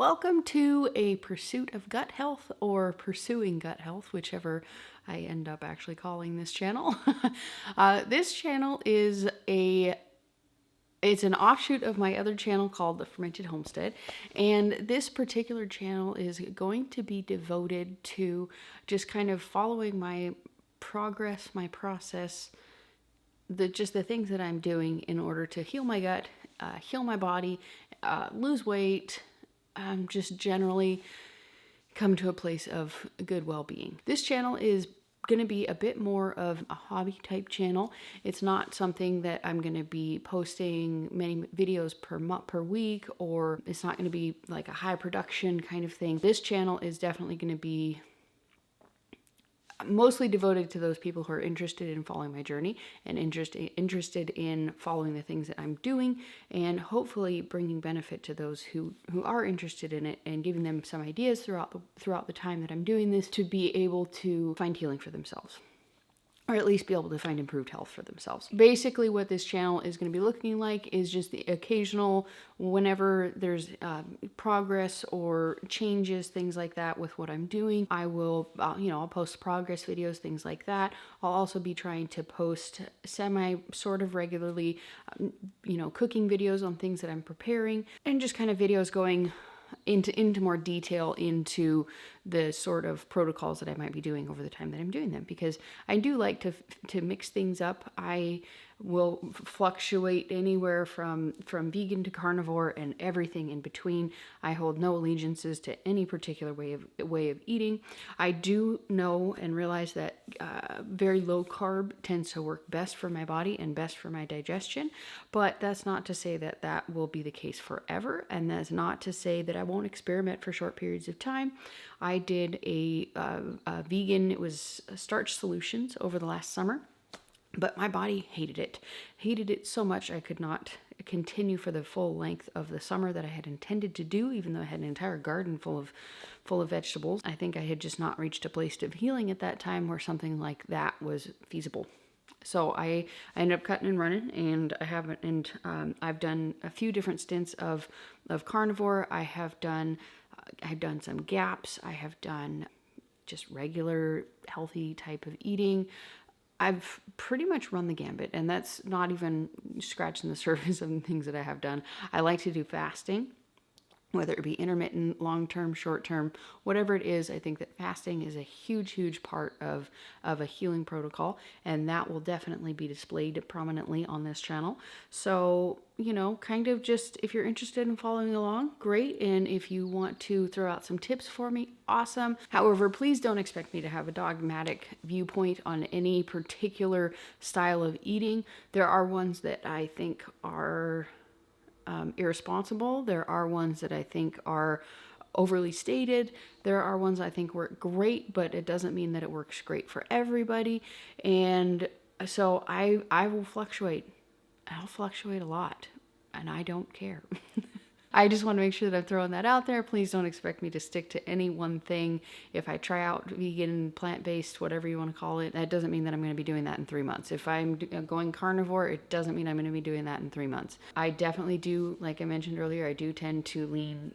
Welcome to a pursuit of gut health or pursuing gut health, whichever I end up actually calling this channel. This channel is it's an offshoot of my other channel called the Fermented Homestead, and this particular channel is going to be devoted to just kind of following my progress, my process, the things that I'm doing in order to heal my gut, heal my body, lose weight, just generally come to a place of good well-being. This channel is going to be a bit more of a hobby type channel. It's not something that I'm going to be posting many videos per week, or it's not going to be like a high production kind of thing. This channel is definitely going to be mostly devoted to those people who are interested in following my journey and interested in following the things that I'm doing, and hopefully bringing benefit to those who are interested in it, and giving them some ideas throughout the time that I'm doing this to be able to find healing for themselves, or at least be able to find improved health for themselves. Basically what this channel is going to be looking like is just the occasional, whenever there's progress or changes, things like that with what I'm doing, I will, I'll post progress videos, things like that. I'll also be trying to post sort of regularly, cooking videos on things that I'm preparing, and just kind of videos going into more detail into the sort of protocols that I might be doing over the time that I'm doing them, because I do like to mix things up. I will fluctuate anywhere from vegan to carnivore and everything in between. I hold no allegiances to any particular way of eating. I do know and realize that very low carb tends to work best for my body and best for my digestion, but that's not to say that that will be the case forever, and that's not to say that I won't experiment for short periods of time. I did a vegan, it was starch solutions over the last summer, but my body hated it so much I could not continue for the full length of the summer that I had intended to do, even though I had an entire garden full of vegetables. I think I had just not reached a place of healing at that time where something like that was feasible. So I ended up cutting and running, and I've done a few different stints of carnivore. I've done some gaps. I have done just regular healthy type of eating. I've pretty much run the gambit, and that's not even scratching the surface of the things that I have done. I like to do fasting, whether it be intermittent, long-term, short-term, whatever it is. I think that fasting is a huge part of a healing protocol, and that will definitely be displayed prominently on this channel. So, kind of just, if you're interested in following along, great. And if you want to throw out some tips for me, awesome. However, please don't expect me to have a dogmatic viewpoint on any particular style of eating. There are ones that I think are irresponsible. There are ones that I think are overly stated. There are ones I think work great, but it doesn't mean that it works great for everybody. And so I will fluctuate. I'll fluctuate a lot, and I don't care. I just want to make sure that I'm throwing that out there. Please don't expect me to stick to any one thing. If I try out vegan, plant-based, whatever you want to call it, that doesn't mean that I'm going to be doing that in 3 months. If I'm going carnivore, it doesn't mean I'm going to be doing that in 3 months. I definitely do, like I mentioned earlier, I do tend to lean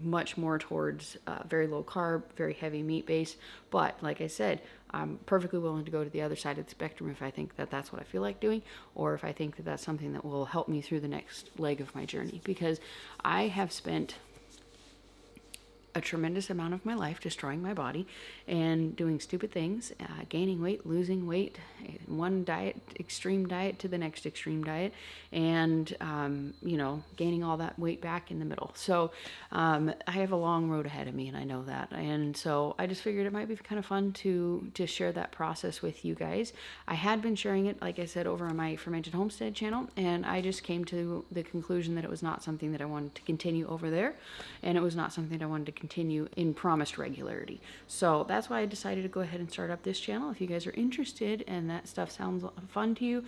much more towards very low carb, very heavy meat base. But like I said, I'm perfectly willing to go to the other side of the spectrum if I think that that's what I feel like doing, or if I think that that's something that will help me through the next leg of my journey, because I have spent a tremendous amount of my life destroying my body and doing stupid things, gaining weight, losing weight, one extreme diet to the next extreme diet, and gaining all that weight back in the middle. So I have a long road ahead of me, and I know that. And so I just figured it might be kind of fun to share that process with you guys. I had been sharing it, like I said, over on my Fermented Homestead channel, and I just came to the conclusion that it was not something that I wanted to continue over there, and it was not something that I wanted to continue in promised regularity. So that's why I decided to go ahead and start up this channel. If you guys are interested and that stuff sounds fun to you,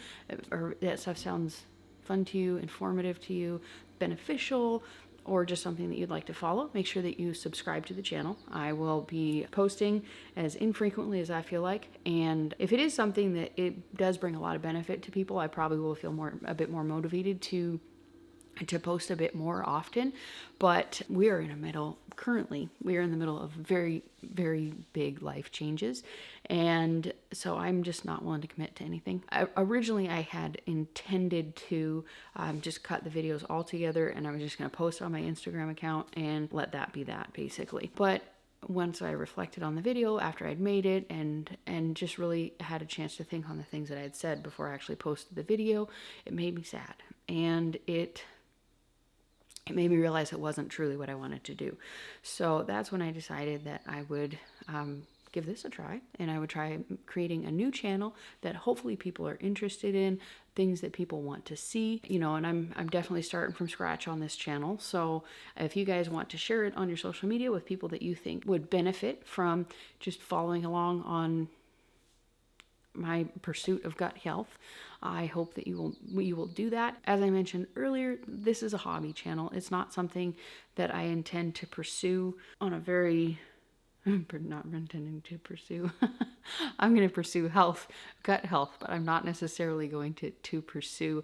or that stuff sounds fun to you, informative to you, beneficial, or just something that you'd like to follow, make sure that you subscribe to the channel. I will be posting as infrequently as I feel like, and if it is something that it does bring a lot of benefit to people, I probably will feel a bit more motivated to to post a bit more often, but we are in the middle of very, very big life changes. And so I'm just not willing to commit to anything. Originally, I had intended to just cut the videos all together, and I was just going to post on my Instagram account and let that be that, basically. But once I reflected on the video after I'd made it and just really had a chance to think on the things that I had said before I actually posted the video, it made me sad. And it made me realize it wasn't truly what I wanted to do. So that's when I decided that I would give this a try, and I would try creating a new channel that hopefully people are interested in, things that people want to see, you know, and I'm definitely starting from scratch on this channel. So if you guys want to share it on your social media with people that you think would benefit from just following along on my pursuit of gut health, I hope that you will do that. As I mentioned earlier, this is a hobby channel. It's not something that I intend to pursue on a very not intending to pursue. I'm going to pursue gut health, but I'm not necessarily going to pursue,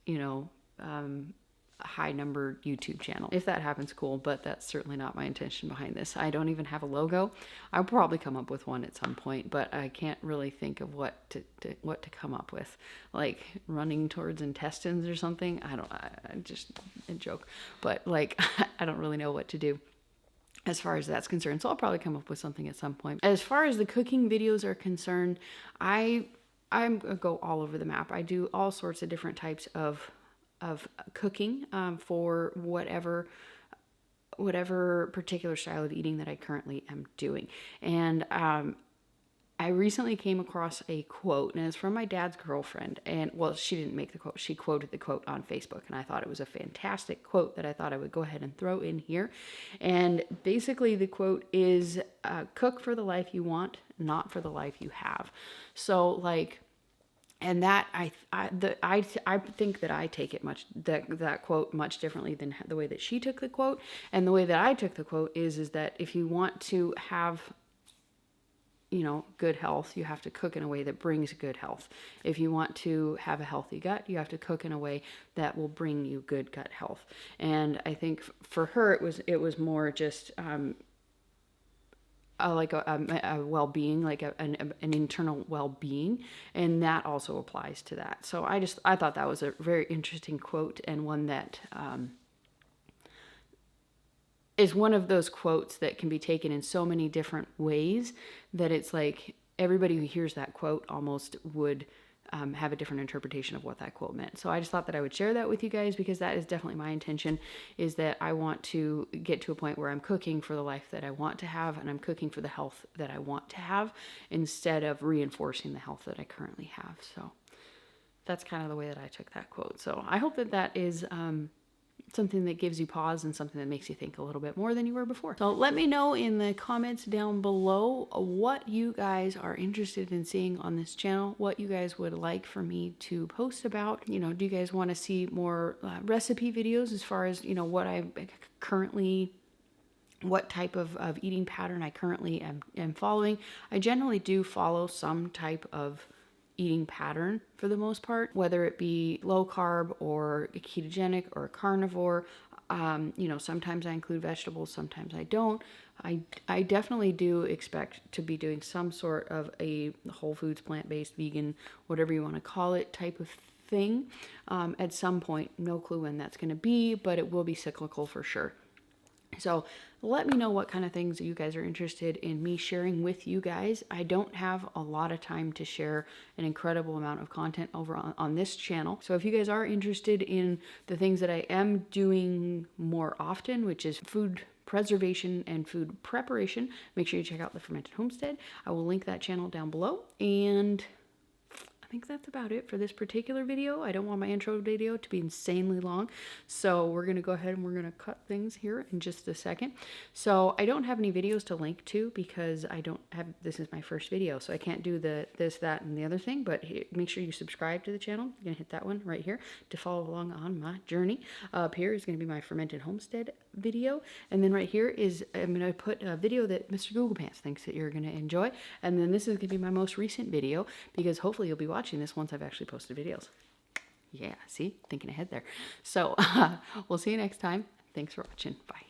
you know, a high number YouTube channel. If that happens, cool, but that's certainly not my intention behind this. I don't even have a logo. I'll probably come up with one at some point, but I can't really think of what to come up with, like running towards intestines or something. I just a joke, but like I don't really know what to do as far as that's concerned. So I'll probably come up with something at some point. As far as the cooking videos are concerned, I'm gonna go all over the map. I do all sorts of different types of cooking for whatever particular style of eating that I currently am doing. And I recently came across a quote, and it's from my dad's girlfriend. And well, she didn't make the quote, she quoted the quote on Facebook, and I thought it was a fantastic quote that I thought I would go ahead and throw in here. And basically the quote is, cook for the life you want, not for the life you have. So like, and that I think that I take it that quote much differently than the way that she took the quote. And the way that I took the quote is that if you want to have, you know, good health, you have to cook in a way that brings good health. If you want to have a healthy gut, you have to cook in a way that will bring you good gut health. And I think for her, it was more just like a well-being, like an internal well-being, and that also applies to that. So I thought that was a very interesting quote, and one that is one of those quotes that can be taken in so many different ways that it's like everybody who hears that quote almost would have a different interpretation of what that quote meant. So I just thought that I would share that with you guys, because that is definitely my intention, is that I want to get to a point where I'm cooking for the life that I want to have, and I'm cooking for the health that I want to have, instead of reinforcing the health that I currently have. So that's kind of the way that I took that quote. So I hope that that is something that gives you pause and something that makes you think a little bit more than you were before. So let me know in the comments down below what you guys are interested in seeing on this channel, what you guys would like for me to post about. You know, do you guys want to see more recipe videos, as far as, you know, what type of eating pattern I currently am following? I generally do follow some type of eating pattern for the most part, whether it be low carb or ketogenic or carnivore. You know, sometimes I include vegetables, sometimes I don't. I definitely do expect to be doing some sort of a whole foods, plant-based, vegan, whatever you want to call it, type of thing at some point. No clue when that's going to be, but it will be cyclical for sure. So let me know what kind of things you guys are interested in me sharing with you guys. I don't have a lot of time to share an incredible amount of content over on this channel. So if you guys are interested in the things that I am doing more often, which is food preservation and food preparation, make sure you check out the Fermented Homestead. I will link that channel down below. And I think that's about it for this particular video. I don't want my intro video to be insanely long, so we're going to go ahead and we're going to cut things here in just a second. So I don't have any videos to link to, because this is my first video, so I can't do this, that, and the other thing, but make sure you subscribe to the channel. You're going to hit that one right here to follow along on my journey. Up here is going to be my Fermented Homestead video, and then right here is, I'm going to put a video that Mr. Google Pants thinks that you're going to enjoy, and then this is going to be my most recent video, because hopefully you'll be watching this once I've actually posted videos. Yeah, see, thinking ahead there. So we'll see you next time. Thanks for watching. Bye.